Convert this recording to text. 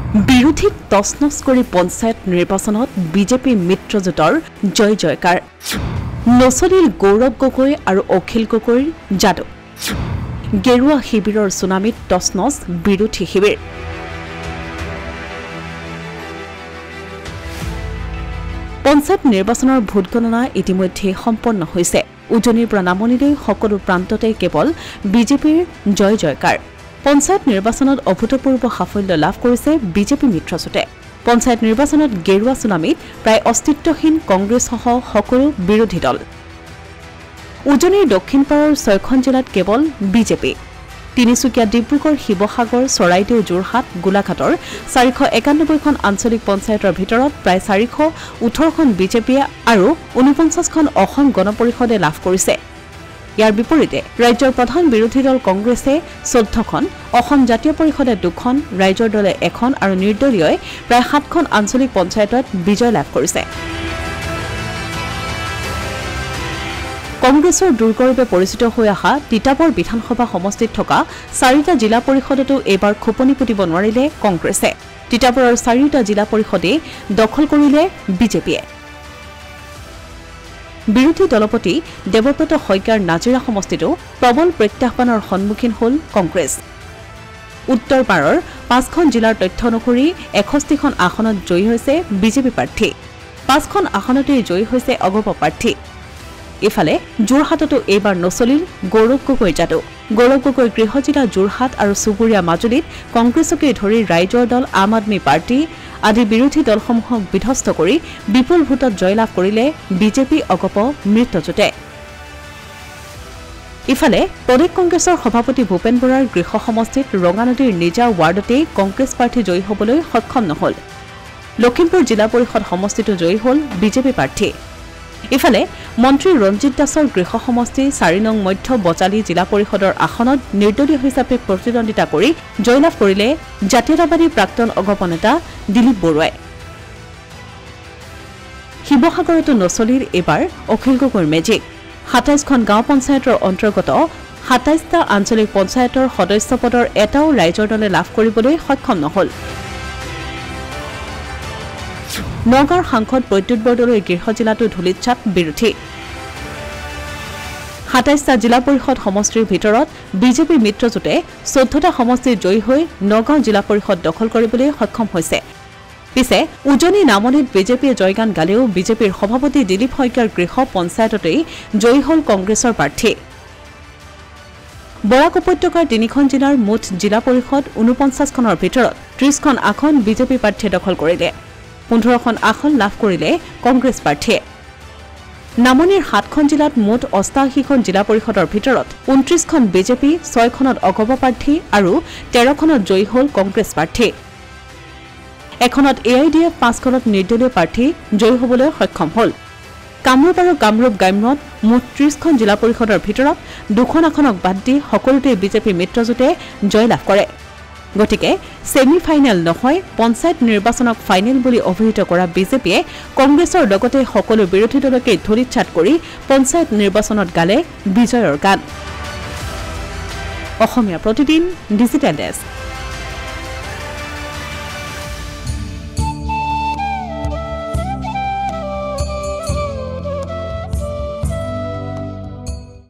বিৰোধীক তছনছ কৰি পঞ্চায়ত নিৰ্বাচনত বিজেপি মিত্ৰজোঁটৰ জয় জয়কাৰ নচলিল গৌৰৱ গগৈ আৰু অখিল গগৈৰ যাদু গেৰুৱা শিবিৰৰ সুনামিত তছনছ বিৰোধী শিবিৰ পঞ্চায়ত নিৰ্বাচনৰ ভোটগণনা ইতিমধ্যে সম্পন্ন হৈছে উজনিৰ পৰা নামনিলৈ সকলো প্ৰান্ততে কেৱল বিজেপিৰ জয় জয়কাৰ পঞ্চায়ত নিৰ্বাচনত অভূতপূৰ্ব সাফল্য লাভ কৰিছে বিজেপি মিত্ৰজোঁটে পঞ্চায়ত নিৰ্বাচনত গেৰুৱা সুনামিত প্ৰায় অস্তিত্বহীন কংগ্ৰেছসহ সকলো বিৰোধী দল উজনিৰ দক্ষিণ পাৰৰ 6খন জিলাত কেৱল বিজেপি তিনিচুকীয়া ডিব্ৰুগড় শিৱসাগৰ চৰাইদেউ যোৰহাট গোলাঘাটৰ 491খন আঞ্চলিক পঞ্চায়তৰ ভিতৰত প্ৰায় 418খন বিজেপিয়ে আৰু 49খন অসম গণ পৰিষদে লাভ কৰিছে ইয়াৰ বিপৰীতে ৰাজ্যৰ প্ৰধান বিৰোধী দল কংগ্ৰেছে 14খন অসম জাতীয় পৰিষদে 2খন ৰাইজৰ দলে 1খন আৰু নিৰ্দলীয়ই প্ৰায় 7খন আঞ্চলিক পঞ্চায়তত বিজয় লাভ কৰিছে কংগ্ৰেছৰ দুৰ্গৰূপে পৰিচিত হৈ অহা তিতাবৰ বিধানসভা সমষ্টিত থকা 4টা জিলা পৰিষদতো এইবাৰ খোপনি পুতিব নোৱাৰিলে কংগ্ৰেছে তিতাবৰৰ 4টা জিলা পৰিষদে দখল কৰিলে বিজেপিয়ে বিৰোধী দলপতি দেৱব্ৰত শইকীয়াৰ নাজিৰা সমষ্টিতো প্ৰবল প্ৰত্যাহ্বানৰ সন্মুখীন হ'ল কংগ্ৰেছ উত্তৰ পাৰৰ 5খন জিলাৰ তথ্য অনুসৰি 61খন আসনত জয়ী হৈছে বিজেপি প্ৰাৰ্থী 5খন আসনতে জয়ী হৈছে অগপ প্ৰাৰ্থী ইফালে যোৰহাটতো এইবাৰ নচলিল গৌৰৱ গগৈ যাদু গৌৰৱ গগৈ গৃহ জিলা যোৰহাট আৰু চুবুৰীয়া মাজুলীত কংগ্ৰেছকে ধৰি ৰাইজৰ দল আম আদমি পাৰ্টি আদি বিৰোধী দলসমূহক বিধ্বস্ত কৰি বিপুল ভোটত জয়লাভ কৰিলে বিজেপি অগপ মিত্ৰজোঁটে ইফালে প্ৰদেশ কংগ্ৰেছৰ সভাপতি ভূপেন বৰাৰ গৃহ সমষ্টিত ৰঙানদীৰ নিজা ৱাৰ্ডতেই কংগ্ৰেছ প্ৰাৰ্থী জয়ী হ'বলৈ সক্ষম নহল লখিমপুৰ জিলা পৰিষদ সমষ্টিতো জয়ী হ'ল বিজেপি প্ৰাৰ্থী ইফালে মন্ত্ৰী ৰঞ্জিত দাসৰ গৃহ সমষ্টি 4 নং মধ্য বজালী জিলা পৰিষদৰ আসনত নিৰ্দলীয় হিচাপে প্ৰতিদ্বন্দ্বিতা কৰি জয়লাভ কৰিলে জাতীয়তাবাদী প্ৰাক্তন অগপ নেতা দিলীপ বৰুৱাই শিৱসাগৰতো নচলিৰ এবাৰ অখিল গগৈৰ মেজিক 27খন গাঁও পঞ্চায়তৰ অন্তৰ্গত 27টা আঞ্চলিক পঞ্চায়তৰ সদস্য পদৰ এটাও ৰাইজৰ দলে লাভ কৰিবলৈ সক্ষম নহল নগাঁৱৰ সাংসদ প্ৰদ্যুৎ বৰদলৈৰ গৃহ জিলাতো ধূলিত বিৰোধী 27টা জিলা পৰিষদ সমষ্টিৰ ভিতৰত বিজেপি মিত্ৰজোঁটে 14টা সমষ্টিত জয়ী হৈ নগাঁও জিলা পৰিষদ দখল কৰিবলৈ সক্ষম হৈছে পিছে উজনি নামনিত বিজেপিয়ে জয়গান গালেও বিজেপিৰ সভাপতি দিলীপ শইকীয়াৰ গৃহ পঞ্চায়ততেই জয়ী হ'ল কংগ্ৰেছৰ প্ৰাৰ্থী বৰাক উপত্যকাৰ 3খন জিলাৰ মুঠ জিলা পৰিষদ 49খনৰ ভিতৰত 30খন আসন বিজেপি প্ৰাৰ্থীয়ে দখল কৰিলে 15খন আসন লাভ কৰিলে কংগ্ৰেছ প্ৰাৰ্থীয়ে নামনিৰ 7খন জিলাত মুঠ 88খন জিলা পৰিষদৰ ভিতৰত 29খন বিজেপি 6খনত অগপ প্ৰাৰ্থী আৰু 13খনত জয়ী হ'ল কংগ্ৰেছ প্ৰাৰ্থী এখনত এআইডিএফ 5খনত নিৰ্দলীয় প্ৰাৰ্থী জয়ী হ'বলৈ সক্ষম হ'ল কামৰূপ আৰু কামৰূপ গ্ৰাম্যত মুঠ 30খন জিলা পৰিষদৰ ভিতৰত 2খন আসনক বাদ দি সকলোতে বিজেপি মিত্ৰজোঁটে জয় লাভ কৰে গতিকে সেমি ফাইনেল নহয় পঞ্চায়ত নিৰ্বাচনক ফাইনেল বুলি অভিহিত কৰা বিজেপিয়ে কংগ্ৰেছৰ লগতে সকলো বিৰোধী দলকে ধূলিত কৰি পঞ্চায়ত নিৰ্বাচনত গালে বিজয়ৰ গান অসমীয়া প্ৰতিদিন ডিজিটেল ডেস্ক